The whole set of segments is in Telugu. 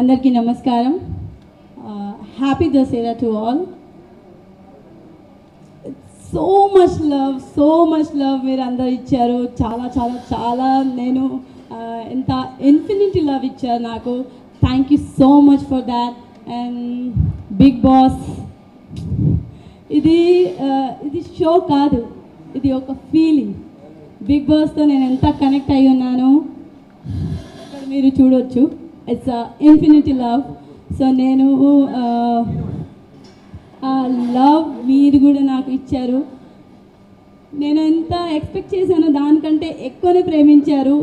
అందరికీ నమస్కారం. Happy Dasara to all. So much love మీరు అందరు ఇచ్చారు. చాలా చాలా చాలా నేను ఎంత ఇన్ఫినిటీ లవ్ ఇచ్చారు నాకు. Thank you so much for that. And Bigg Boss ఇది షో కాదు, ఇది ఒక ఫీలింగ్. బిగ్ బాస్తో నేను ఎంత కనెక్ట్ అయి ఉన్నాను ఇక్కడ మీరు చూడొచ్చు. It's infinity love. సో నేను లవ్ మీరు కూడా నాకు ఇచ్చారు. నేను ఎంత ఎక్స్పెక్ట్ చేశానో దానికంటే ఎక్కువనే ప్రేమించారు.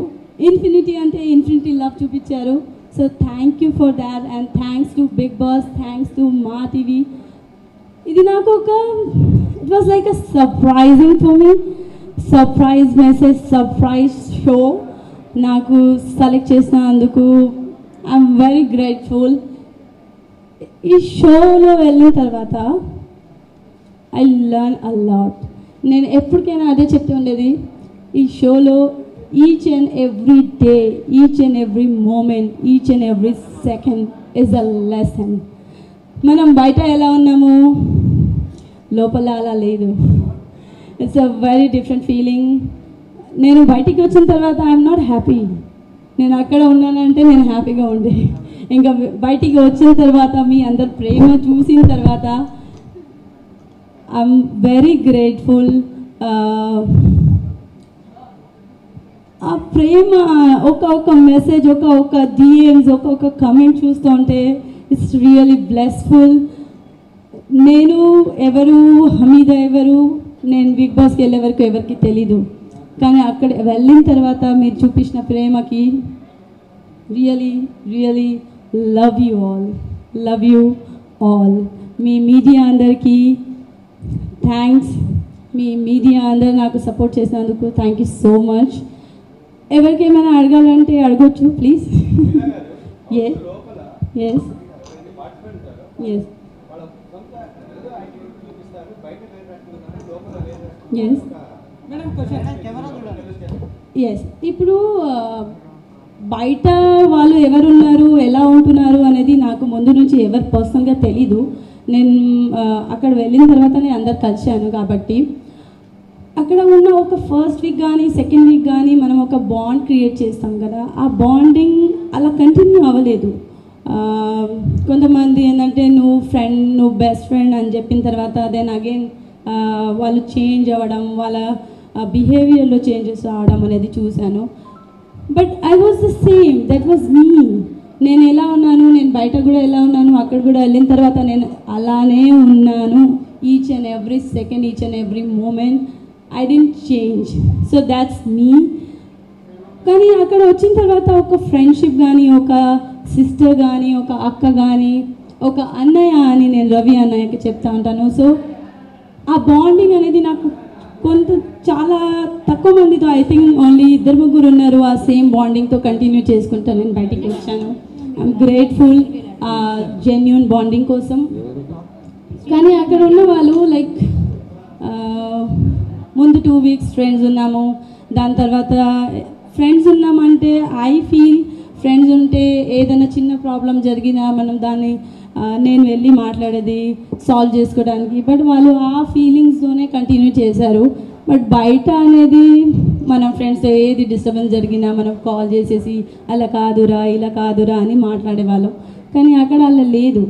ఇన్ఫినిటీ అంటే ఇన్ఫినిటీ లవ్ చూపించారు. So thank you for that. And thanks to Bigg Boss, thanks to Maa TV. ఇది నాకు it was like a surprising for me. Surprise message, surprise show నాకు సెలెక్ట్ చేసినందుకు ఐఎమ్ వెరీ గ్రేట్ఫుల్. ఈ షోలో వెళ్ళిన తర్వాత ఐ లర్న్ అ లాట్. నేను ఎప్పటికైనా అదే చెప్తూ ఉండేది, ఈ షోలో each and every day, each and every moment, each and every second is a lesson. మనం బయట ఎలా ఉన్నాము, లోపల అలా లేదు. It's a very different feeling. నేను బయటికి వచ్చిన తర్వాత ఐఎమ్ నాట్ హ్యాపీ. నేను అక్కడ ఉన్నానంటే నేను హ్యాపీగా ఉండే. ఇంకా బయటికి వచ్చిన తర్వాత మీ అందరు ప్రేమ చూసిన తర్వాత ఐఎమ్ వెరీ గ్రేట్ఫుల్. ఆ ప్రేమ ఒక మెసేజ్, ఒక డిఎమ్స్, ఒక కమెంట్ చూస్తూ ఉంటే ఇట్స్ రియలీ బ్లెస్ఫుల్. నేను ఎవరు, హమీద ఎవరు, నేను బిగ్ బాస్కి వెళ్ళే వరకు ఎవరికి తెలీదు. కానీ అక్కడ వెళ్ళిన తర్వాత మీరు చూపించిన ప్రేమకి రియలీ లవ్ యూ ఆల్. మీ మీడియా అందరికీ థ్యాంక్స్. మీ మీడియా అందరు నాకు సపోర్ట్ చేసినందుకు థ్యాంక్ యూ సో మచ్. ఎవరికేమైనా అడగాలంటే అడగొచ్చు please. Yes yes yes yes yes. ఇప్పుడు బయట వాళ్ళు ఎవరున్నారు, ఎలా ఉంటున్నారు అనేది నాకు ముందు నుంచి ఎవరు పర్సనల్గా తెలీదు. నేను అక్కడ వెళ్ళిన తర్వాతనే అందరు కలిశాను. కాబట్టి అక్కడ ఉన్న ఒక ఫస్ట్ వీక్ కానీ సెకండ్ వీక్ కానీ మనం ఒక బాండ్ క్రియేట్ చేస్తాం కదా, ఆ బాండింగ్ అలా కంటిన్యూ అవ్వలేదు. కొంతమంది ఏంటంటే నువ్వు బెస్ట్ ఫ్రెండ్ అని చెప్పిన తర్వాత దెన్ అగైన్ వాళ్ళు చేంజ్ అవ్వడం, వాళ్ళ బిహేవియర్లో చేంజెస్ రావడం అనేది చూశాను. But I was the same, that was me. నేను ఎలా ఉన్నాను, నేను బయట కూడా ఎలా ఉన్నాను, అక్కడ కూడా వెళ్ళిన తర్వాత నేను అలానే ఉన్నాను. Each and every second, each and every moment I didn't change. So that's me. కానీ అక్కడ వచ్చిన తర్వాత ఒక ఫ్రెండ్షిప్ కానీ, ఒక సిస్టర్ కానీ, ఒక అక్క కానీ, ఒక అన్నయ్య అని నేను రవి అన్నయ్యకి చెప్తా ఉంటాను. సో ఆ బాండింగ్ అనేది నాకు చాలా తక్కువ మందితో, ఐ థింక్ ఓన్లీ 2-3 ఉన్నారు ఆ సేమ్ బాండింగ్తో కంటిన్యూ చేసుకుంటాను. నేను బయటికి వచ్చాను. ఐఎమ్ గ్రేట్ఫుల్ ఆ జెన్యూన్ బాండింగ్ కోసం. కానీ అక్కడ ఉన్న వాళ్ళు లైక్ ముందు 2 వీక్స్ ఫ్రెండ్స్ ఉన్నాము, దాని తర్వాత ఫ్రెండ్స్ ఉన్నామంటే ఐ ఫీల్ ఫ్రెండ్స్ ఉంటే ఏదైనా చిన్న ప్రాబ్లం జరిగినా మనం దాన్ని నేను వెళ్ళి మాట్లాడేది సాల్వ్ చేసుకోవడానికి. బట్ వాళ్ళు ఆ ఫీలింగ్స్తోనే కంటిన్యూ చేశారు. బట్ బయట అనేది మనం ఫ్రెండ్స్తో ఏది డిస్టర్బెన్స్ జరిగినా మనం కాల్ చేసేసి అలా కాదురా ఇలా కాదురా అని మాట్లాడేవాళ్ళం. కానీ అక్కడ అలా లేదు.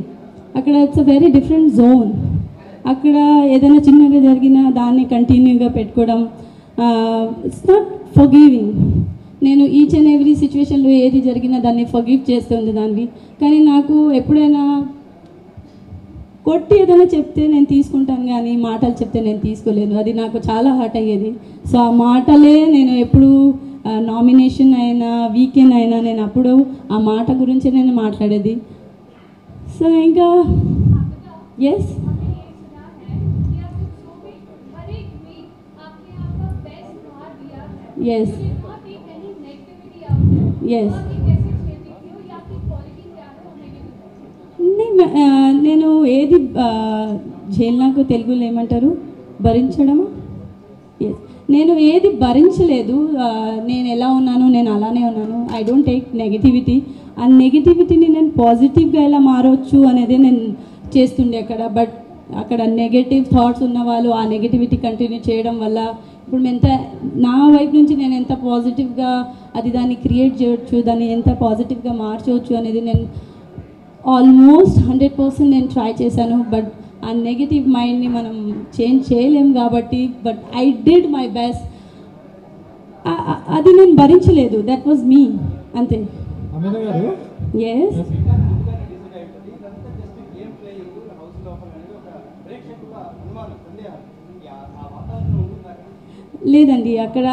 అక్కడ it's a very different zone. అక్కడ ఏదైనా చిన్నగా జరిగినా దాన్ని కంటిన్యూగా పెట్టుకోవడం, ఇట్స్ నాట్ ఫర్గివింగ్. నేను ఈచ్ అండ్ ఎవ్రీ సిచ్యువేషన్లో ఏది జరిగినా దాన్ని ఫర్గివ్ చేస్తుంది దాన్ని. కానీ నాకు ఎప్పుడైనా కొట్టి ఏదైనా చెప్తే నేను తీసుకుంటాను, కానీ మాటలు చెప్తే నేను తీసుకోలేదు. అది నాకు చాలా హర్ట్ అయ్యేది. సో ఆ మాటలే నేను ఎప్పుడు నామినేషన్ అయినా వీకెండ్ అయినా నేను అప్పుడు ఆ మాట గురించే నేను మాట్లాడేది. సో ఇంకా ఎస్ ఎస్ ఎస్. నేను ఏది నాకు తెలుగులో ఏమంటారు, భరించడమా? ఎస్. నేను ఏది భరించలేదు. నేను ఎలా ఉన్నాను నేను అలానే ఉన్నాను. I don't take negativity. ఆ నెగిటివిటీని నేను పాజిటివ్గా ఎలా మారవచ్చు అనేది నేను చేస్తుండే అక్కడ. బట్ అక్కడ నెగటివ్ థాట్స్ ఉన్న వాళ్ళు ఆ నెగిటివిటీ కంటిన్యూ చేయడం వల్ల ఇప్పుడు నా వైపు నుంచి నేను ఎంత పాజిటివ్గా దాన్ని క్రియేట్ చేయవచ్చు, దాన్ని ఎంత పాజిటివ్గా మార్చవచ్చు అనేది నేను ఆల్మోస్ట్ 100% నేను ట్రై చేశాను. బట్ ఆ నెగిటివ్ మైండ్ని మనం చేంజ్ చేయలేం కాబట్టి but I did my best. అది నేను భరించలేదు, దట్ వాజ్ మీ, అంతే. ఎస్, లేదండి, అక్కడ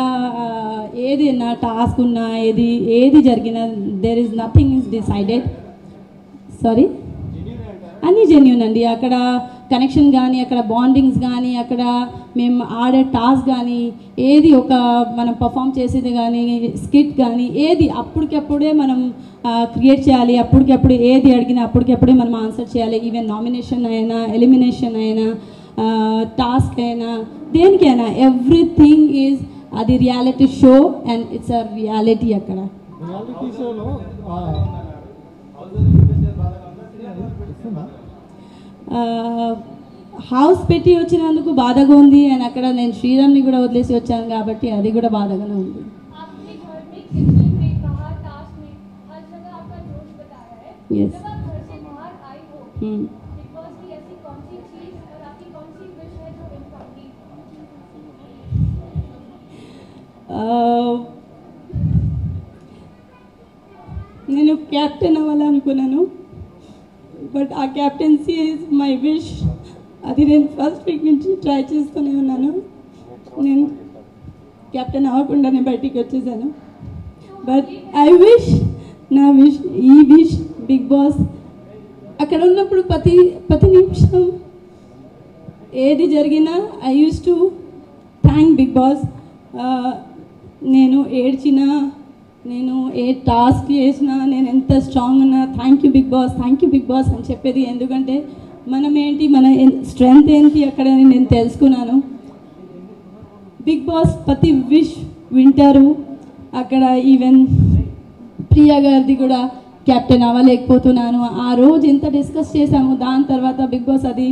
ఏది నా టాస్క్ ఉన్నా ఏది జరిగినా there is nothing is decided. Sorry, అన్నీ జెన్యూన్ అండి. అక్కడ కనెక్షన్ కానీ, అక్కడ బాండింగ్స్ కానీ, అక్కడ మేము ఆడే టాస్క్ కానీ, ఏది మనం పర్ఫామ్ చేసేది కానీ, స్కిట్ కానీ, ఏది అప్పటికప్పుడే మనం క్రియేట్ చేయాలి. అప్పటికప్పుడు ఏది అడిగినా అప్పటికప్పుడే మనం ఆన్సర్ చేయాలి. ఈవెన్ నామినేషన్ అయినా, ఎలిమినేషన్ అయినా, టాస్క్ అయినా, దేనికైనా ఎవ్రీథింగ్ ఈజ్ అది reality show and it's a reality. అక్కడ రియాలిటీ షోలో హౌస్ పెట్టి వచ్చినందుకు బాధగా ఉంది. అండ్ అక్కడ నేను శ్రీరామ్ని కూడా వదిలేసి వచ్చాను కాబట్టి అది కూడా బాధగానే ఉంది. ఎస్, నేను క్యాప్టెన్ అవ్వాలనుకున్నాను. బట్ ఆ క్యాప్టెన్సీ ఈజ్ మై విష్. అది నేను ఫస్ట్ వీక్ నుంచి ట్రై చేస్తూనే ఉన్నాను. నేను క్యాప్టెన్ అవ్వకుండానే బయటికి వచ్చేసాను. బట్ ఐ విష్, నా విష్, ఈ విష్ బిగ్ బాస్ అక్కడ ఉన్నప్పుడు ప్రతి నిమిషం ఏది జరిగినా I use to thank Bigg Boss. నేను ఏడ్చినా, నేను ఏ టాస్క్ చేసినా, నేను ఎంత స్ట్రాంగ్ ఉన్నా thank you Bigg Boss, thank you Bigg Boss అని చెప్పేది. ఎందుకంటే మనం ఏంటి, మన స్ట్రెంగ్త్ ఏంటి అక్కడ నేను తెలుసుకున్నాను. బిగ్ బాస్ ప్రతి విష్ వింటారు. అక్కడ ఈవెన్ ప్రియా గారిది కూడా క్యాప్టెన్ అవ్వలేకపోతున్నాను. ఆ రోజు ఎంత డిస్కస్ చేశాము, దాని తర్వాత బిగ్ బాస్ అది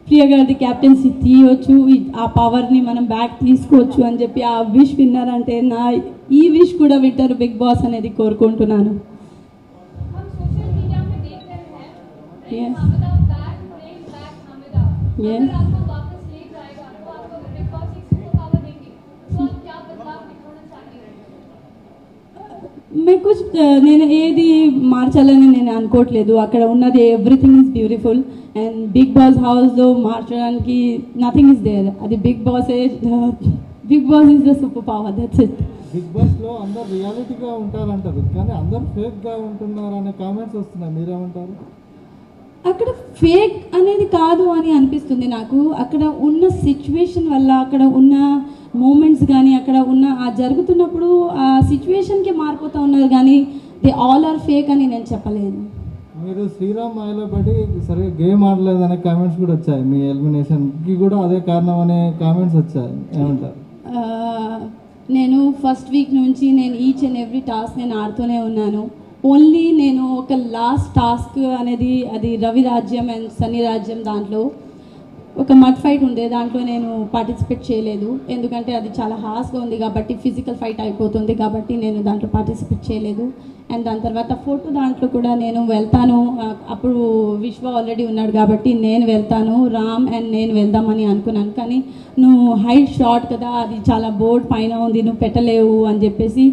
ప్రియా గారిది క్యాప్టెన్సీ తీయవచ్చు, ఆ పవర్ని మనం బ్యాక్ తీసుకోవచ్చు అని చెప్పి ఆ విష్ విన్నారంటే ఈ విష్ కూడా వింటారు బిగ్ బాస్ అనేది కోరుకుంటున్నాను. నేను ఏది మార్చాలని నేను అనుకోవట్లేదు. అక్కడ ఉన్నది everything is beautiful and Bigg Boss హౌస్లో మార్చడానికి నథింగ్ ఈజ్ దేర్. అది Bigg Boss is the super power, that's it. Bigg బాస్లో అందరు రియాలిటీగా ఉంటారంటారు కానీ అందరు ఫేక్గా ఉంటున్నారు అనే కామెంట్స్ వస్తున్నాయి, మీరేమంటారు? అక్కడ ఫేక్ అనేది కాదు అని అనిపిస్తుంది నాకు. అక్కడ ఉన్న సిచ్యువేషన్ వల్ల, అక్కడ ఉన్న మూమెంట్స్ కానీ, అక్కడ ఉన్న జరుగుతున్నప్పుడు ఆ సిచ్యువేషన్కి మారిపోతూ ఉన్నారు కానీ దే ఆల్ ఆర్ ఫేక్ అని నేను చెప్పలేదు. మీరు శ్రీరామ్ మాయలో పడి సరిగ్గా గేమ్ ఆడలేదు అనే కామెంట్స్ కూడా వచ్చాయి. మీ ఎలిమినేషన్కి కూడా అదే కారణం అనే కామెంట్స్ వచ్చాయి, ఏమంటారు? నేను ఫస్ట్ వీక్ నుంచి నేను ఈచ్ అండ్ ఎవ్రీ టాస్క్ నేను ఆడుతూనే ఉన్నాను. ఓన్లీ నేను ఒక లాస్ట్ టాస్క్ అనేది అది రవి రాజ్యం అండ్ సన్నీ రాజ్యం, దాంట్లో ఒక మడ్ ఫైట్ ఉండే, దాంట్లో నేను పార్టిసిపేట్ చేయలేదు. ఎందుకంటే అది చాలా హార్ష్గా ఉంది కాబట్టి, ఫిజికల్ ఫైట్ అయిపోతుంది కాబట్టి నేను దాంట్లో పార్టిసిపేట్ చేయలేదు. అండ్ దాని తర్వాత ఫోటో దాంట్లో కూడా నేను వెళ్తాను, అప్పుడు విశ్వ ఆల్రెడీ ఉన్నాడు కాబట్టి నేను వెళ్తాను, రామ్ అండ్ నేను వెళ్దామని అనుకున్నాను. కానీ నువ్వు హైట్ షార్ట్ కదా, అది చాలా బోర్డ్ పైన ఉంది, నువ్వు పెట్టలేవు అని చెప్పేసి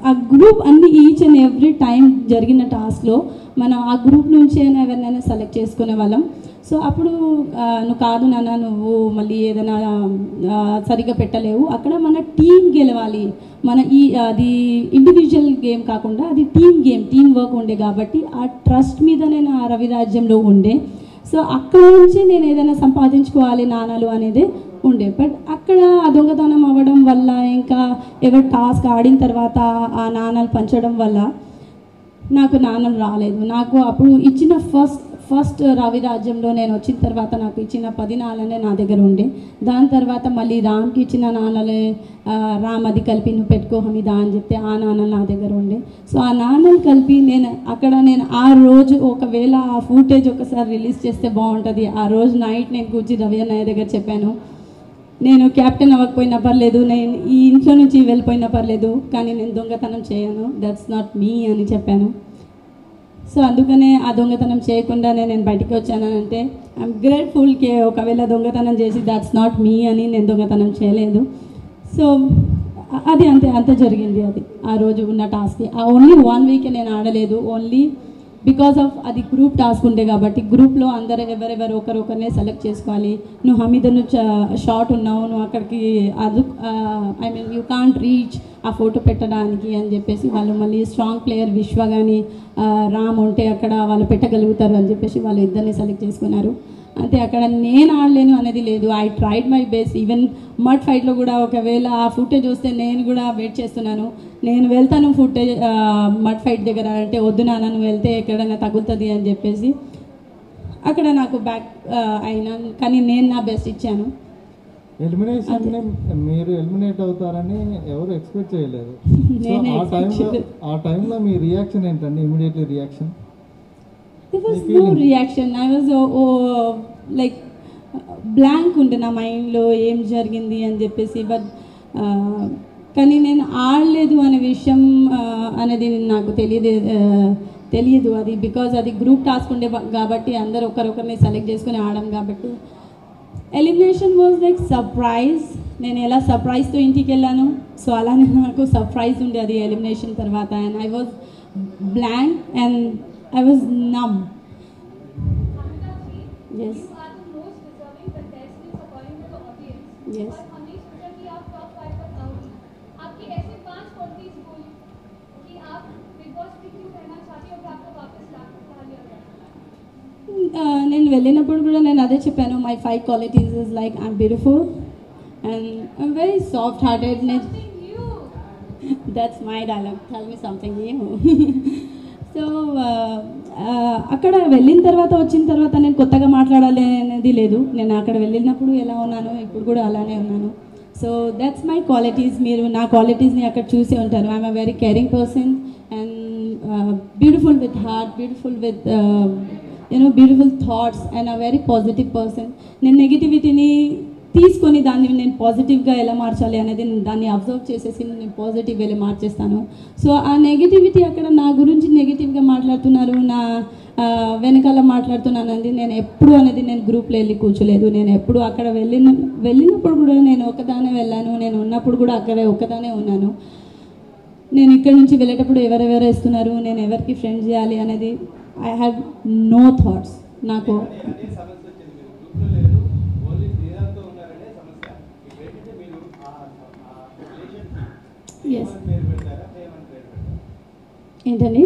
ఆ గ్రూప్ అన్ని ఈచ్ అండ్ ఎవ్రీ టైం జరిగిన టాస్క్లో మనం ఆ గ్రూప్ నుంచి అయినా ఎవరినైనా సెలెక్ట్ చేసుకునే వాళ్ళం. సో అప్పుడు నువ్వు కాదు నాన్న, నువ్వు మళ్ళీ ఏదైనా సరిగ్గా పెట్టలేవు, అక్కడ మన టీం గెలవాలి, మన అది ఇండివిజువల్ గేమ్ కాకుండా అది టీమ్ వర్క్ ఉండే కాబట్టి ఆ ట్రస్ట్ మీద నేను ఆ రవి రాజ్యంలో ఉండే. సో అక్కడ నుంచి నేను ఏదైనా సంపాదించుకోవాలి నాణాలు అనేది ఉండే. బట్ అక్కడ దొంగతనం అవ్వడం వల్ల, ఇంకా ఎవరు టాస్క్ ఆడిన తర్వాత ఆ నాణాలు పంచడం వల్ల నాకు నాణాలు రాలేదు. నాకు అప్పుడు ఇచ్చిన ఫస్ట్ రవి రాజ్యంలో నేను వచ్చిన తర్వాత నాకు ఇచ్చిన 10 నాణాలే నా దగ్గర ఉండే. దాని తర్వాత మళ్ళీ రామ్కి ఇచ్చిన నాణాలే రామ్ అది కలిపి నువ్వు పెట్టుకో హమీదా అని చెప్తే ఆ నాణాలు నా దగ్గర ఉండే. సో ఆ నాణాలు కలిపి నేను ఆ రోజు ఒకవేళ ఆ ఫుటేజ్ ఒకసారి రిలీజ్ చేస్తే బాగుంటుంది. ఆ రోజు నైట్ నేను కూర్చి రవి అన్నయ్య దగ్గర చెప్పాను, నేను క్యాప్టెన్ అవ్వకపోయినా పర్లేదు, నేను ఈ ఇంట్లో నుంచి వెళ్ళిపోయినా పర్లేదు, కానీ నేను దొంగతనం చేయను, దట్స్ నాట్ మీ అని చెప్పాను. సో అందుకనే ఆ దొంగతనం చేయకుండానే నేను బయటికి వచ్చానంటే ఐఎమ్ గ్రేట్ఫుల్కి ఒకవేళ దొంగతనం చేసి దట్స్ నాట్ మీ అని నేను దొంగతనం చేయలేదు. సో అది అంతే జరిగింది. అది ఆ రోజు ఉన్న టాస్క్ ఓన్లీ 1 వీక్ నేను ఆడలేదు, ఓన్లీ బికాస్ ఆఫ్ అది గ్రూప్ టాస్క్ ఉండే కాబట్టి గ్రూప్లో అందరూ ఎవరెవరు ఒకరినే సెలెక్ట్ చేసుకోవాలి. నువ్వు హమీదను షార్ట్ ఉన్నావు, నువ్వు అక్కడికి I mean you can't reach ఆ ఫోటో పెట్టడానికి అని చెప్పేసి వాళ్ళు మళ్ళీ స్ట్రాంగ్ ప్లేయర్ విశ్వ కానీ రామ్ ఉంటే అక్కడ వాళ్ళు పెట్టగలుగుతారు అని చెప్పేసి వాళ్ళు ఇద్దరిని సెలెక్ట్ చేసుకున్నారు. అంటే అక్కడ నేను ఆడలేను అనేది లేదు, I tried my best. Even mud ఫైట్లో కూడా ఒకవేళ ఆ ఫుటేజ్ వస్తే నేను కూడా వెయిట్ చేస్తున్నాను, నేను వెళ్తాను ఫుటేజ్ మడ్ ఫైట్ దగ్గర అంటే వద్దు నాన్న నువ్వు వెళ్తే ఎక్కడైనా తగులుతుంది అని చెప్పేసి అక్కడ నాకు బ్యాక్ అయినా, కానీ నేను నా బెస్ట్ ఇచ్చాను. ఎలిమినేషన్ మీరు ఎలిమినేట్ అవుతారని ఎవరు ఎక్స్పెక్ట్ చేయలేదు. ఆ టైంలో మీ రియాక్షన్ ఏంటండి? Immediately reaction? There was no reaction. I was like blank ఉండే నా మైండ్లో ఏం జరిగింది అని చెప్పేసి. బట్ కానీ నేను ఆడలేదు అనే విషయం అనేది నాకు తెలియదు అది బికాజ్ అది గ్రూప్ టాస్క్ ఉండే కాబట్టి అందరు ఒకరిని సెలెక్ట్ చేసుకుని ఆడడం కాబట్టి. Elimination was like surprise. నేను ఎలా సర్ప్రైజ్తో ఇంటికి వెళ్ళాను, సో అలానే నాకు సర్ప్రైజ్ ఉండే అది ఎలిమినేషన్ తర్వాత. And I was blank and I was numb. Yes. You are the most deserving contestant according to the audience. Yes. और हमने सोचा कि आप टॉप 5 तक आओगे. आपकी ऐसे 5 क्वालिटीज बोलिए कि आप बिग बॉस में क्यों रहना चाहते हो कि आपको वापस ला लिया जाए. నేను వెళ్ళినప్పుడు కూడా నేను అదే చెప్పాను, my 5 qualities is like I'm beautiful and I'm very soft hearted. That's my dialogue, tell me something new. So అక్కడ వెళ్ళిన తర్వాత వచ్చిన తర్వాత నేను కొత్తగా మాట్లాడాలి అనేది లేదు. నేను అక్కడ వెళ్ళినప్పుడు ఎలా ఉన్నానో ఇప్పుడు కూడా అలానే ఉన్నాను. So that's my qualities. మీరు నా క్వాలిటీస్ని అక్కడ చూసే ఉంటారు. I'm a very caring person and beautiful with heart, beautiful with beautiful thoughts and a very positive person. నేను నెగిటివిటీని తీసుకొని దాన్ని నేను పాజిటివ్గా ఎలా మార్చాలి అనేది దాన్ని అబ్జర్వ్ చేసేసి నేను పాజిటివ్ వేలో మార్చేస్తాను. సో ఆ నెగిటివిటీ అక్కడ నా గురించి నెగిటివ్గా మాట్లాడుతున్నారు, నా వెనకాల మాట్లాడుతున్నాను అనేది నేను ఎప్పుడు అనేది నేను గ్రూప్లో వెళ్ళి కూర్చోలేదు. నేను ఎప్పుడు అక్కడ వెళ్ళినప్పుడు కూడా నేను ఒక్కదానే వెళ్ళాను, నేను ఉన్నప్పుడు కూడా అక్కడే ఒక్కదానే ఉన్నాను. నేను ఇక్కడ నుంచి వెళ్ళేటప్పుడు ఎవరెవరు ఇస్తున్నారు, నేను ఎవరికి ఫ్రెండ్ చేయాలి అనేది ఐ హ్యావ్ నో థాట్స్. నాకు ఏంటండి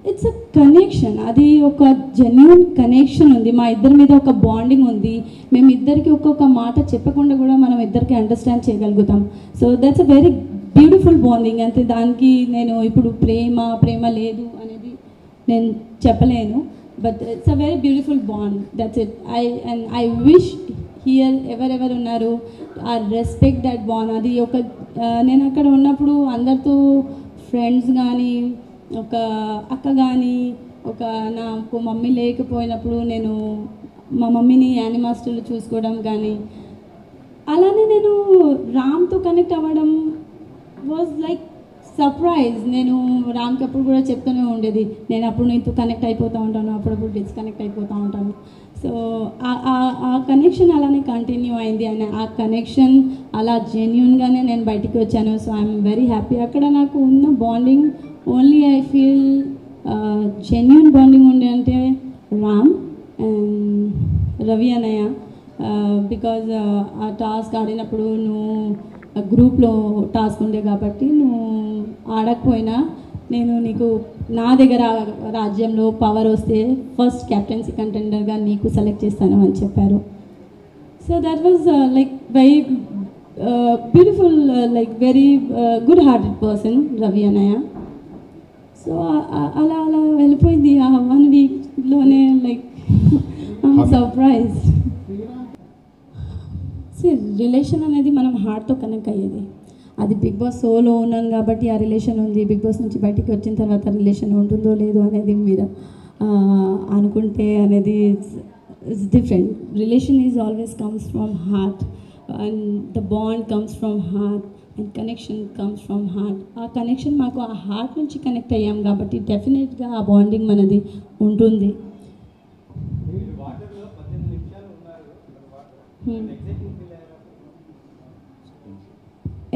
ఇట్స్ అ కనెక్షన్, అది ఒక జెన్యూన్ కనెక్షన్ ఉంది. మా ఇద్దరి మీద ఒక బాండింగ్ ఉంది. మేము ఇద్దరికి ఒక్కొక్క మాట చెప్పకుండా కూడా మనం ఇద్దరికి అండర్స్టాండ్ చేయగలుగుతాం. So that's a very beautiful bonding. అంతే, దానికి నేను ఇప్పుడు ప్రేమ లేదు అనేది నేను చెప్పలేను. But it's a very beautiful bond, that's it. I wish here ఎవరెవరు ఉన్నారు ఆ రెస్పెక్ట్ దట్ బాండ్. అది ఒక నేను అక్కడ ఉన్నప్పుడు అందరితో ఫ్రెండ్స్ కానీ ఒక అక్క కానీ నాకు మమ్మీ లేకపోయినప్పుడు నేను మా మమ్మీని యానిమాస్టర్లు చూసుకోవడం కానీ, అలానే నేను రామ్తో కనెక్ట్ అవ్వడం వాజ్ లైక్ సర్ప్రైజ్. నేను రామ్కి అప్పుడు కూడా చెప్తూనే ఉండేది, నేను అప్పుడు నీతో కనెక్ట్ అయిపోతూ ఉంటాను, అప్పుడప్పుడు డిస్కనెక్ట్ అయిపోతూ ఉంటాను. సో ఆ కనెక్షన్ అలానే కంటిన్యూ అయింది అండ్ ఆ కనెక్షన్ అలా జెన్యూన్గానే నేను బయటికి వచ్చాను. So I'm very happy. అక్కడ నాకు ఉన్న bonding only I feel genuine bonding ఉండే అంటే రామ్ అండ్ రవి అన్నయ్య. బికాజ్ ఆ టాస్క్ ఆడినప్పుడు నువ్వు గ్రూప్లో టాస్క్ ఉండే కాబట్టి నువ్వు ఆడకపోయినా నేను నీకు నా దగ్గర రాజ్యంలో పవర్ వస్తే ఫస్ట్ క్యాప్టెన్సీ కంటెండర్గా నీకు సెలెక్ట్ చేస్తాను అని చెప్పారు. So that was like very beautiful, like very good hearted person Ravi అన్నయ్య. సో అలా అలా వెళ్ళిపోయింది ఆ 1 వీక్లోనే లైక్ ఐఎమ్ సర్ప్రైజ్. రిలేషన్ అనేది మనం హార్ట్తో కనెక్ట్ అయ్యేది. అది బిగ్ బాస్ షోలో ఉన్నాను కాబట్టి ఆ రిలేషన్ ఉంది, బిగ్ బాస్ నుంచి బయటికి వచ్చిన తర్వాత రిలేషన్ ఉంటుందో లేదో అనేది మీరు అనుకుంటే అనేది it's different. Relation is always comes from heart and the bond comes from heart and connection comes from heart. ఆ కనెక్షన్ మాకు ఆ హార్ట్ నుంచి కనెక్ట్ అయ్యాం కాబట్టి డెఫినెట్గా ఆ బాండింగ్ మనది ఉంటుంది.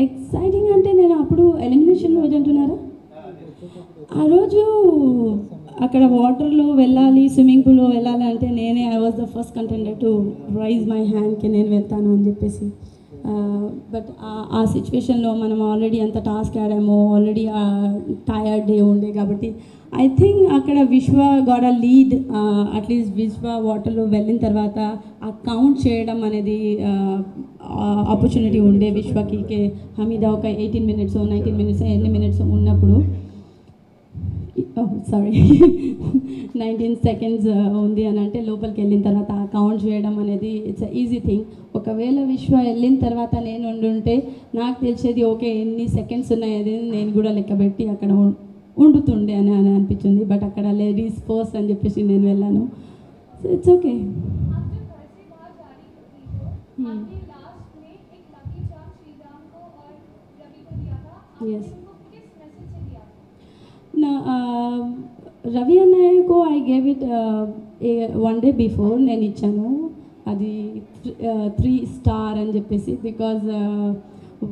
ఎక్సైటింగ్ అంటే నేను అప్పుడు ఎలిమినేషన్ రోజు అంటున్నారా, ఆ రోజు అక్కడ వాటర్లో వెళ్ళాలి, స్విమ్మింగ్ పూల్లో వెళ్ళాలి అంటే నేనే I was the first contender to rise my హ్యాండ్కి నేను వెళ్తాను అని చెప్పేసి. బట్ ఆ సిచ్యువేషన్లో మనం ఆల్రెడీ అంత టాస్క్ ఆడాము, ఆల్రెడీ టైర్డ్ డే ఉండే కాబట్టి ఐ థింక్ అక్కడ విశ్వ గాట్ అ లీడ్. అట్లీస్ట్ విశ్వ వాటర్లో వెళ్ళిన తర్వాత ఆ కౌంట్ చేయడం అనేది ఆపర్చునిటీ ఉండే విశ్వకి. హమీద ఒక 18 minutes 19 minutes ఎన్ని మినిట్స్ ఉన్నప్పుడు సారీ 19 seconds ఉంది అని అంటే లోపలికి వెళ్ళిన తర్వాత ఆ కౌంట్ చేయడం అనేది ఇట్స్ ఈజీ థింగ్. ఒకవేళ విశ్వ వెళ్ళిన తర్వాత నేను ఉండుంటే నాకు తెలిసేది ఓకే ఎన్ని సెకండ్స్ ఉన్నాయి అది నేను కూడా లెక్కబెట్టి అక్కడ ఉండుతుండే అని అనిపించింది. బట్ అక్కడ లేడీస్ ఫస్ట్ అని చెప్పేసి నేను వెళ్ళాను. So it's okay. రవి అన్నయ్యకు I gave it 1 day before నేను ఇచ్చాను. అది 3 star అని చెప్పేసి. బికాజ్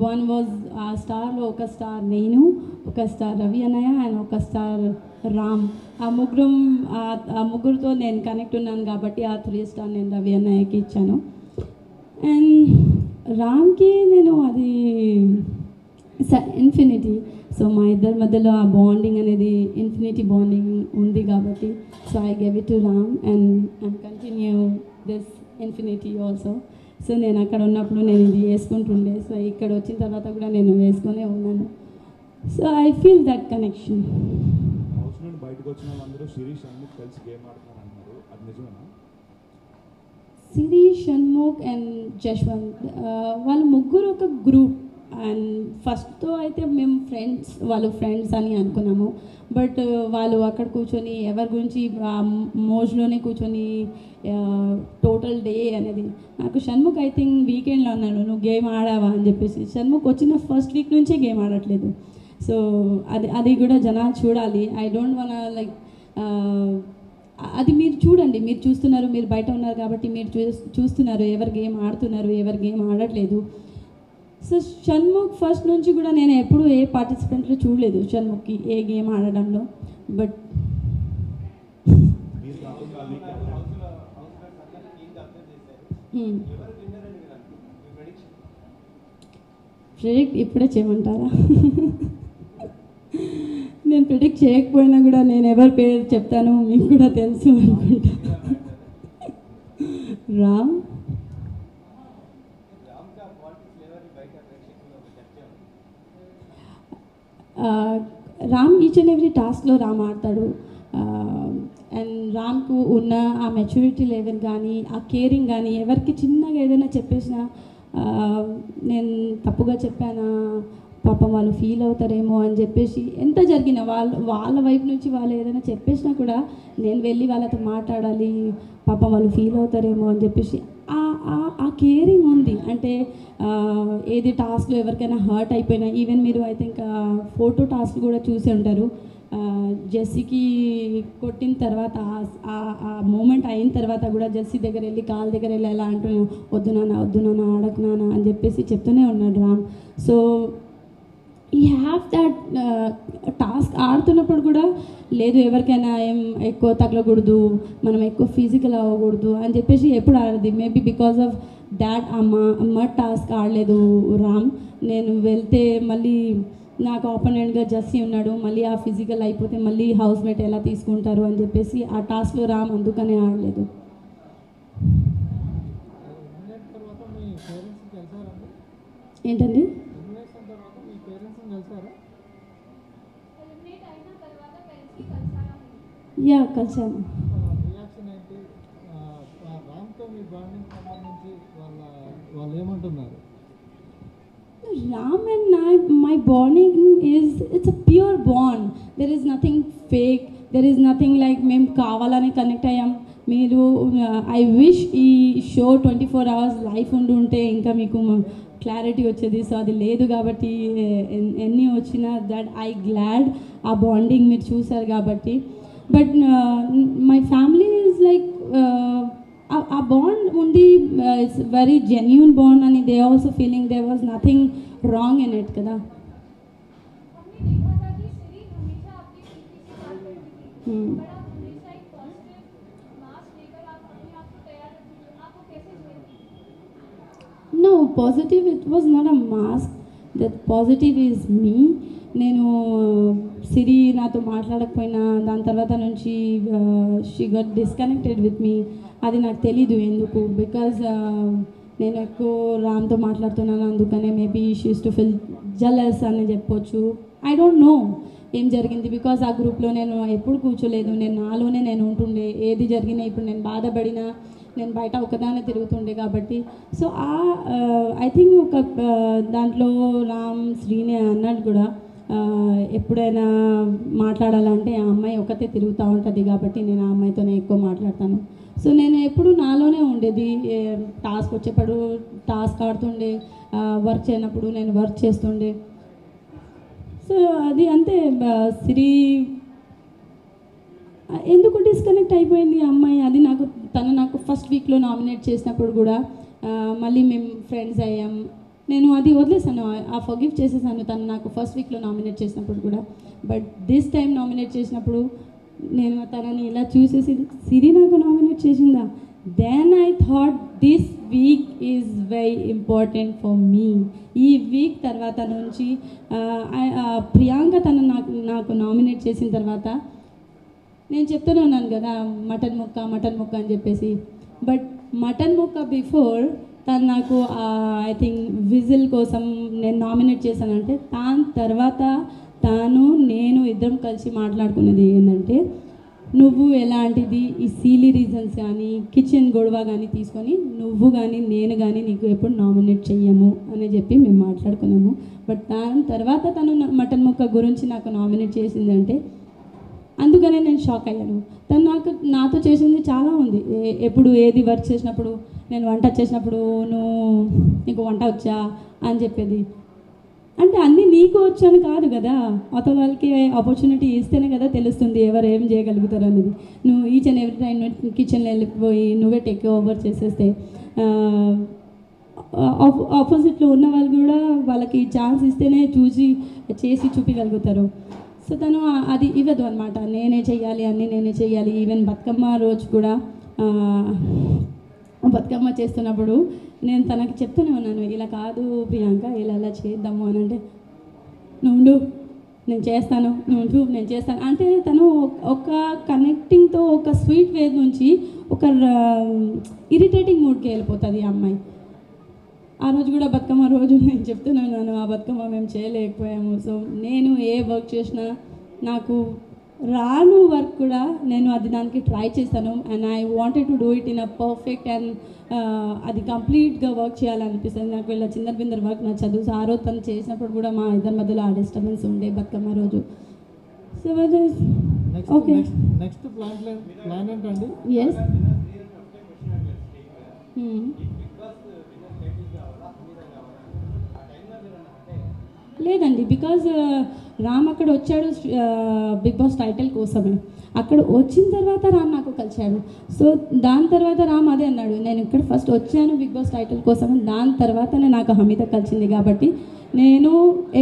1 was ఆ స్టార్లో ఒక స్టార్ నేను, ఒక స్టార్ రవి అన్నయ్య అండ్ ఒక స్టార్ రామ్. ఆ ముగ్గురుతో నేను కనెక్ట్ ఉన్నాను కాబట్టి ఆ 3 star నేను రవి అన్నయ్యకి ఇచ్చాను. అండ్ రామ్కి నేను అది ఇన్ఫినిటీ. సో మా ఇద్దరి మధ్యలో ఆ బాండింగ్ అనేది ఇన్ఫినిటీ బాండింగ్ ఉంది కాబట్టి so I gave it to Ram and continue this infinity also. So నేను అక్కడ ఉన్నప్పుడు నేను ఇది వేసుకుంటుండే, సో ఇక్కడ వచ్చిన తర్వాత కూడా నేను వేసుకునే ఉన్నాను. So I feel that connection. Shirish, Shanmukh and Jaswanth వాళ్ళు ముగ్గురు ఒక గ్రూప్. అండ్ ఫస్ట్తో అయితే మేము వాళ్ళు ఫ్రెండ్స్ అని అనుకున్నాము. బట్ వాళ్ళు అక్కడ కూర్చొని ఎవరి గురించి మోజ్లోనే కూర్చొని టోటల్ డే అనేది నాకు షణ్ముఖ్ ఐ థింక్ వీకెండ్లో అన్నాడు నువ్వు గేమ్ ఆడావా అని చెప్పేసి. షణ్ముఖ్ వచ్చిన ఫస్ట్ వీక్ నుంచే గేమ్ ఆడట్లేదు. సో అది కూడా జనాలు చూడాలి. ఐ డోంట్ వాన్ లైక్ అది మీరు చూడండి, మీరు చూస్తున్నారు, మీరు బయట ఉన్నారు కాబట్టి మీరు చూస్తున్నారు ఎవరు గేమ్ ఆడుతున్నారు, ఎవరు గేమ్ ఆడట్లేదు. సో షణ్ముఖ్ ఫస్ట్ నుంచి కూడా నేను ఎప్పుడు ఏ పార్టిసిపెంట్లో చూడలేదు షణ్ముఖ్కి ఏ గేమ్ ఆడడంలో. బట్ ప్రెడిక్ట్ ఇప్పుడే చేయమంటారా? నేను ప్రెడిక్ట్ చేయకపోయినా కూడా నేను ఎవరి పేరు చెప్తాను మీకు కూడా తెలుసు అనుకుంటా. రామ్ ఈచ్ అండ్ ఎవ్రీ టాస్క్లో రామ్ ఆడతాడు. అండ్ రామ్కు ఉన్న ఆ మెచ్యూరిటీ లెవెల్ కానీ ఆ కేరింగ్ కానీ ఎవరికి చిన్నగా ఏదైనా చెప్పేసినా నేను తప్పుగా చెప్పానా పాపం వాళ్ళు ఫీల్ అవుతారేమో అని చెప్పేసి ఎంత జరిగినా వాళ్ళ వైపు నుంచి వాళ్ళు ఏదైనా చెప్పేసినా కూడా నేను వెళ్ళి వాళ్ళతో మాట్లాడాలి, పాపం వాళ్ళు ఫీల్ అవుతారేమో అని చెప్పేసి ఆ కేరింగ్ ఉంది. అంటే ఏది టాస్క్లో ఎవరికైనా హర్ట్ అయిపోయినా ఈవెన్ మీరు ఐ థింక్ ఫోటో టాస్క్ కూడా చూసి ఉంటారు. జెస్సీకి కొట్టిన తర్వాత ఆ మూమెంట్ అయిన తర్వాత కూడా జెస్సీ దగ్గర వెళ్ళి కాళ్ళ దగ్గర వెళ్ళి ఎలా అంటున్నాను వద్దు నాన్న ఆడకు నాన్న అని చెప్పేసి చెప్తూనే ఉన్నాడు Ram. So you have that task ఆడుతున్నప్పుడు కూడా లేదు ఎవరికైనా ఏం ఎక్కువ తగలకూడదు, మనం ఎక్కువ ఫిజికల్ అవ్వకూడదు అని చెప్పేసి ఎప్పుడు ఆడది. మేబీ బికాస్ ఆఫ్ దాట్ అమ్మ టాస్క్ ఆడలేదు రామ్. నేను వెళ్తే మళ్ళీ నాకు ఆపోనెంట్గా జెస్సీ ఉన్నాడు, మళ్ళీ ఆ ఫిజికల్ అయిపోతే మళ్ళీ హౌస్ మేట్ ఎలా తీసుకుంటారు అని చెప్పేసి ఆ టాస్క్లో రామ్ అందుకనే ఆడలేదు. ఏంటండి? ఎలిమినేట్ అయిన తర్వాత యా కలిసాను. రియాక్షన్ ఏంటి? రామ్తో మీ బాండింగ్ సంబంధించి వాళ్ళు ఏమంటున్నారు? Ram and my bonding it's a pure bond. There is nothing fake. There is nothing like మేము కావాలని కనెక్ట్ అయ్యాం. మీరు ఐ విష్ ఈ షో 24 hours లైఫ్ ఉంటే ఇంకా మీకు క్లారిటీ వచ్చేది. సో అది లేదు కాబట్టి ఎన్ని వచ్చినా దట్ ఐ గ్లాడ్ ఆ బాండింగ్ మీరు చూసారు కాబట్టి. But my family is like ఆ బాండ్ ఉంది, ఇట్స్ వెరీ జెన్యూన్ బాండ్ అని they also feeling there was nothing wrong in it కదా. हमने देखा था कि सीरी हमेशा आपकी पीछे से बात करती थी, बट आप हमेशा एक पॉजिटिव मास्क लेकर आप अपने आप को तैयार रखती थी. आपको कैसे झेलती? No, positive, it was not a mask. That positive is me. నేను సిరి నాతో మాట్లాడకపోయినా దాని తర్వాత నుంచి she gut disconnected with me. అది నాకు తెలీదు ఎందుకు, బికాజ్ నేను ఎక్కువ రామ్తో మాట్లాడుతున్నాను అందుకనే maybe she's to feel jealous అని చెప్పొచ్చు. ఐ డోంట్ నో ఏం జరిగింది, బికాజ్ ఆ గ్రూప్లో నేను ఎప్పుడు కూర్చోలేదు. నేను నాలోనే నేను ఉంటుండే. ఏది జరిగినా ఇప్పుడు నేను బాధపడినా నేను బయట ఒకదానే తిరుగుతుండే కాబట్టి. సో ఐ థింక్ ఒక దాంట్లో రామ్ శ్రీని అన్నాడు కూడా, ఎప్పుడైనా మాట్లాడాలంటే ఆ అమ్మాయి ఒకతే తిరుగుతూ ఉంటుంది కాబట్టి నేను ఆ అమ్మాయితోనే ఎక్కువ మాట్లాడతాను. సో నేను ఎప్పుడు నాలోనే ఉండేది. టాస్క్ వచ్చేప్పుడు టాస్క్ ఆడుతుండే, వర్క్ చేయనప్పుడు నేను వర్క్ చేస్తుండే. సో అది అంతే. సిరి ఎందుకు డిస్కనెక్ట్ అయిపోయింది ఆ అమ్మాయి, అది తను నాకు ఫస్ట్ వీక్లో నామినేట్ చేసినప్పుడు కూడా మళ్ళీ మేము ఫ్రెండ్స్ అయ్యాం. నేను అది వదిలేసాను, ఆ ఫర్గివ్ చేసేసాను తను నాకు ఫస్ట్ వీక్లో నామినేట్ చేసినప్పుడు కూడా. బట్ దిస్ టైం నామినేట్ చేసినప్పుడు నేను తనని ఇలా చూసేసి సిరి నాకు నామినేట్ చేసిందా, then I thought this week is very important for me. ఈ వీక్ తర్వాత నుంచి ప్రియాంక తను నాకు నామినేట్ చేసిన తర్వాత నేను చెప్తూనే ఉన్నాను కదా మటన్ ముక్క అని చెప్పేసి. బట్ మటన్ ముక్క బిఫోర్ తను నాకు ఐ థింక్ విజిల్ కోసం నేను నామినేట్ చేశానంటే దాని తర్వాత నేను ఇద్దరం కలిసి మాట్లాడుకున్నది ఏంటంటే, నువ్వు ఎలాంటిది ఈ సీలీ రీజన్స్ కానీ కిచెన్ గొడవ కానీ తీసుకొని నువ్వు కానీ నేను కానీ నీకు ఎప్పుడు నామినేట్ చెయ్యము అని చెప్పి మేము మాట్లాడుకున్నాము. బట్ దాని తర్వాత తను మటన్ ముక్క గురించి నాకు నామినేట్ చేసిందంటే అందుకనే నేను షాక్ అయ్యాను. తను నాతో చేసింది చాలా ఉంది. ఎప్పుడు ఏది వర్క్ చేసినప్పుడు, నేను వంట చేసినప్పుడు నీకు వంట వచ్చా అని చెప్పేది. అంటే అన్నీ నీకు వచ్చాను కాదు కదా, అవతల వాళ్ళకి ఆపర్చునిటీ ఇస్తేనే కదా తెలుస్తుంది ఎవరు ఏం చేయగలుగుతారు అనేది. నువ్వు ఈచ్ అండ్ ఎవ్రీ టైం కిచెన్లో వెళ్ళిపోయి నువ్వే టేక్ ఓవర్ చేసేస్తే ఆపోజిట్లో ఉన్న వాళ్ళు కూడా వాళ్ళకి ఛాన్స్ ఇస్తేనే చేసి చూపించగలుగుతారు. సో తను అది ఇవ్వదు అనమాట, నేనే చెయ్యాలి అన్నీ నేనే చెయ్యాలి. ఈవెన్ బతుకమ్మ రోజు కూడా బతుకమ్మ చేస్తున్నప్పుడు నేను తనకి చెప్తూనే ఉన్నాను, ఇలా కాదు ప్రియాంక ఇలా చేద్దాము అని. అంటే నువ్వు నేను చేస్తాను, నేను చేస్తాను అంటే తను ఒక కనెక్టింగ్తో ఒక స్వీట్ వే నుంచి ఒక ఇరిటేటింగ్ మూడ్కి వెళ్ళిపోతుంది ఆ అమ్మాయి. ఆ రోజు కూడా బతుకమ్మ రోజు నేను చెప్తున్నాను, ఆ బతుకమ్మ మేము చేయలేకపోయాము. సో నేను ఏ వర్క్ చేసినా నాకు రాను వర్క్ కూడా నేను దానికి ట్రై చేశాను. And I wanted to do it in a perfect and అది కంప్లీట్గా వర్క్ చేయాలనిపిస్తుంది నాకు. ఇలా చిన్న బిందర్ వర్క్ నచ్చదు. సో ఆ రోజు తను చేసినప్పుడు కూడా మా ఇద్దరి మధ్యలో ఆ డిస్టర్బెన్స్ ఉండే బతుకమ్మ రోజు. సో ఓకే, నెక్స్ట్ ప్లాన్ ఏంటండి? ఎస్ లేదండి, బికాజ్ రామ్ అక్కడ వచ్చాడు బిగ్ బాస్ టైటిల్ కోసమే. అక్కడ వచ్చిన తర్వాత రామ్ నాకు కలిశాడు. సో దాని తర్వాత రామ్ అదే అన్నాడు, నేను ఇక్కడ ఫస్ట్ వచ్చాను బిగ్ బాస్ టైటిల్ కోసం, దాని తర్వాతనే నాకు హమీద కలిసింది కాబట్టి నేను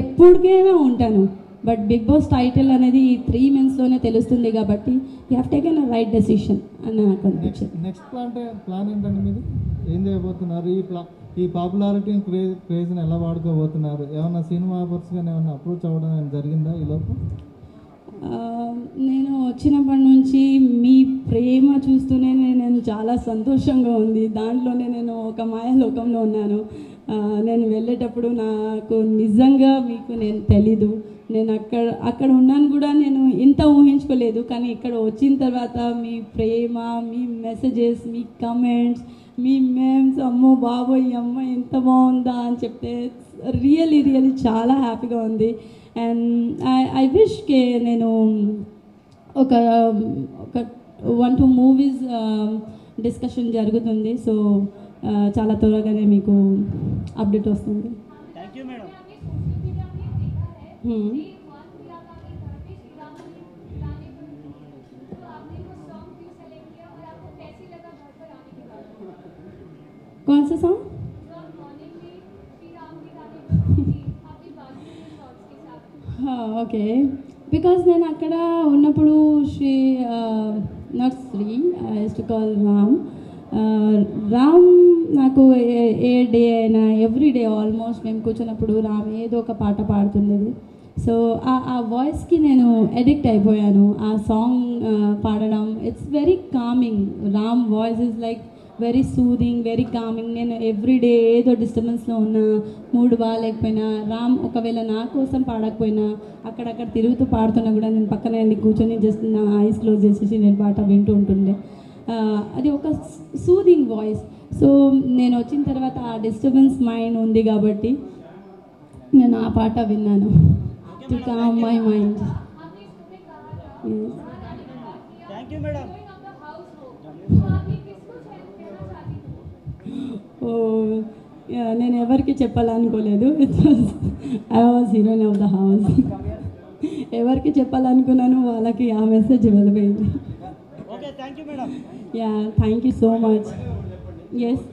ఎప్పటికైనా ఉంటాను. బట్ బిగ్ బాస్ టైటిల్ అనేది ఈ 3 monthsలోనే తెలుస్తుంది కాబట్టి you have taken a right decision అని నాకు అనిపించింది. నెక్స్ట్ ప్లాన్ ఏంటండి మీరు? ఏం చేయబోతున్నారు? ఈ పాపులారిటీ క్రేజ్ని ఎలా వాడుకోబోతున్నారు? ఏమన్నా సినిమా ఆఫర్స్ కానీ ఏమన్నా అప్రోచ్ అవ్వడం జరిగిందా ఈలోపు? నేను వచ్చినప్పటి నుంచి మీ ప్రేమ చూస్తూనే నేను చాలా సంతోషంగా ఉంది. దాంట్లోనే నేను ఒక మాయాలోకంలో ఉన్నాను. నేను వెళ్ళేటప్పుడు నాకు నిజంగా మీకు నేను తెలీదు. నేను అక్కడ ఉన్నాను కూడా నేను ఇంత ఊహించుకోలేదు, కానీ ఇక్కడ వచ్చిన తర్వాత మీ ప్రేమ, మీ మెసేజెస్, మీ కమెంట్స్, మీ మేమ్స్, అమ్మో బాబోయ్ అమ్మ ఎంత బాగుందా అని చెప్తే రియలీ చాలా హ్యాపీగా ఉంది. అండ్ ఐ విష్కే నేను ఒక 1-2 మూవీస్ డిస్కషన్ జరుగుతుంది. సో చాలా త్వరగానే మీకు అప్డేట్ వస్తుంది. Thank you madam. कौन सा सॉन्ग? हाँ ఓకే, బికాజ్ నేను అక్కడ ఉన్నప్పుడు Sri not Sri I used to call Ram నాకు ఏ డే అయినా ఎవ్రీ డే ఆల్మోస్ట్ మేము కూర్చున్నప్పుడు రామ్ ఏదో ఒక పాట పాడుతుండేది. సో ఆ వాయిస్కి నేను అడిక్ట్ అయిపోయాను. ఆ సాంగ్ పాడడం it's very coming. Ram voice is like very soothing, very coming. నేను ఎవ్రీడే ఏదో డిస్టర్బెన్స్లో ఉన్నా, మూడ్ బాగాలేకపోయినా, రామ్ ఒకవేళ నా కోసం పాడకపోయినా అక్కడక్కడ తిరుగుతూ పాడుతున్నా కూడా నేను పక్కన కూర్చొని జస్ట్ నా ఐస్ క్లోజ్ చేసేసి నేను పాట వింటూ ఉంటుండే. అది ఒక సూదింగ్ వాయిస్. సో నేను వచ్చిన తర్వాత ఆ డిస్టర్బెన్స్ మైండ్ ఉంది కాబట్టి నేను ఆ పాట విన్నాను, to calm my mind. Thank you madam. నేను ఎవరికి చెప్పాలనుకోలేదు. I was heroine of the house. ఎవరికి చెప్పాలనుకున్నాను వాళ్ళకి ఆ మెసేజ్ వెళ్ళిపోయింది. Okay, thank you madam. Yeah, thank you so much. Yes,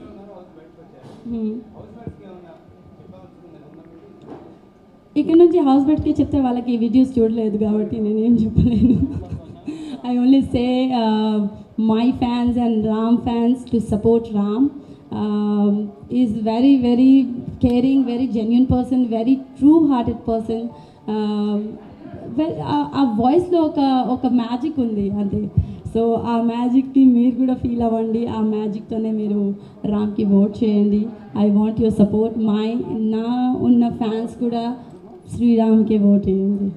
ఇక్కడ నుంచి హౌస్ బెట్కి చెప్తే వాళ్ళకి ఈ వీడియోస్ చూడలేదు కాబట్టి నేనేం చెప్పలేను. I only say my fans and Ram fans to support Ram. Is very caring, very genuine person, very true hearted person. ఆ వాయిస్లో ఒక మ్యాజిక్ ఉంది అంతే. సో ఆ మ్యాజిక్ని మీరు కూడా ఫీల్ అవ్వండి. ఆ మ్యాజిక్తోనే మీరు రామ్కి ఓట్ చేయండి. I want your support. నా ఉన్న ఫ్యాన్స్ కూడా శ్రీరామ్కి ఓట్ చేయండి.